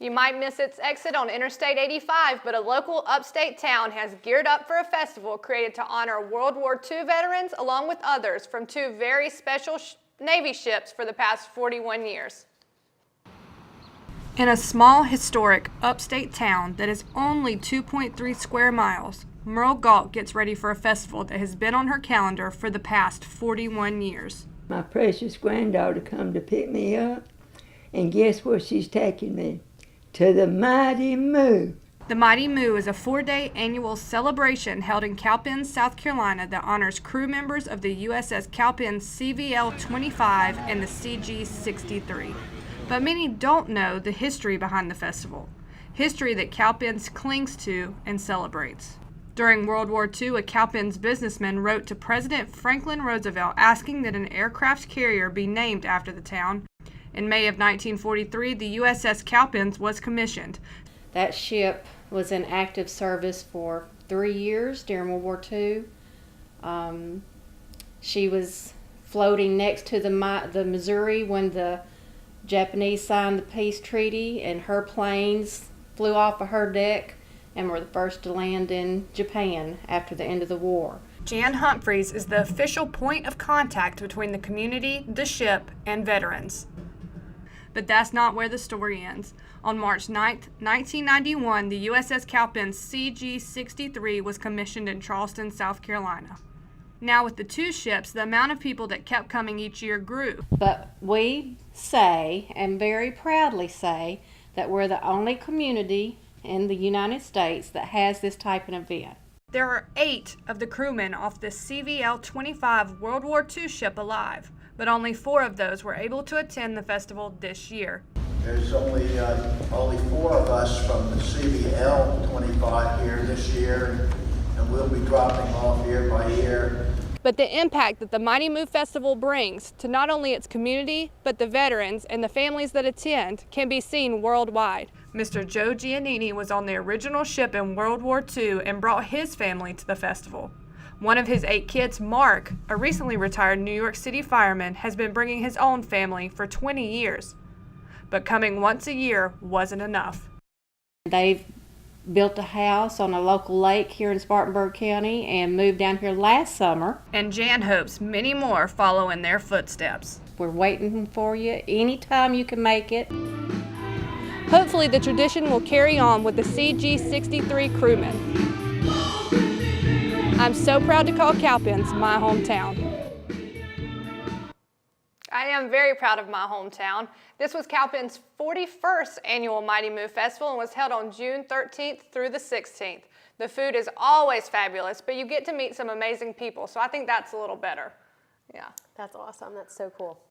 You might miss its exit on Interstate 85, but a local upstate town has geared up for a festival created to honor World War II veterans along with others from two very special Navy ships for the past 41 years. In a small, historic, upstate town that is only 2.3 square miles, Merle Galt gets ready for a festival that has been on her calendar for the past 41 years. My precious granddaughter come to pick me up, and guess where she's taking me? To the Mighty Moo. The Mighty Moo is a 4-day annual celebration held in Cowpens, South Carolina that honors crew members of the USS Cowpens CVL-25 and the CG-63. But many don't know the history behind the festival, history that Cowpens clings to and celebrates. During World War II, a Cowpens businessman wrote to President Franklin Roosevelt asking that an aircraft carrier be named after the town. In May of 1943, the USS Cowpens was commissioned. That ship was in active service for 3 years during World War II. She was floating next to the Missouri when the Japanese signed the peace treaty, and her planes flew off of her deck and were the first to land in Japan after the end of the war. Jan Humphreys is the official point of contact between the community, the ship, and veterans. But that's not where the story ends. On March 9, 1991, the USS Cowpens CG-63 was commissioned in Charleston, South Carolina. Now with the two ships, the amount of people that kept coming each year grew. But we say, and very proudly say, that we're the only community in the United States that has this type of event. There are 8 of the crewmen off the CVL-25 World War II ship alive, but only 4 of those were able to attend the festival this year. There's only 4 of us from the CVL-25 here this year, and we'll be dropping off year by year. But the impact that the Mighty Moo Festival brings to not only its community, but the veterans and the families that attend can be seen worldwide. Mr. Joe Giannini was on the original ship in World War II and brought his family to the festival. One of his 8 kids, Mark, a recently retired New York City fireman, has been bringing his own family for 20 years. But coming once a year wasn't enough. They've built a house on a local lake here in Spartanburg County and moved down here last summer. And Jan hopes many more follow in their footsteps. We're waiting for you anytime you can make it. Hopefully the tradition will carry on with the CG-63 crewmen. I'm so proud to call Cowpens my hometown. I am very proud of my hometown. This was Cowpens' 41st annual Mighty Moo Festival and was held on June 13th through the 16th. The food is always fabulous, but you get to meet some amazing people, so I think that's a little better. Yeah. That's awesome. That's so cool.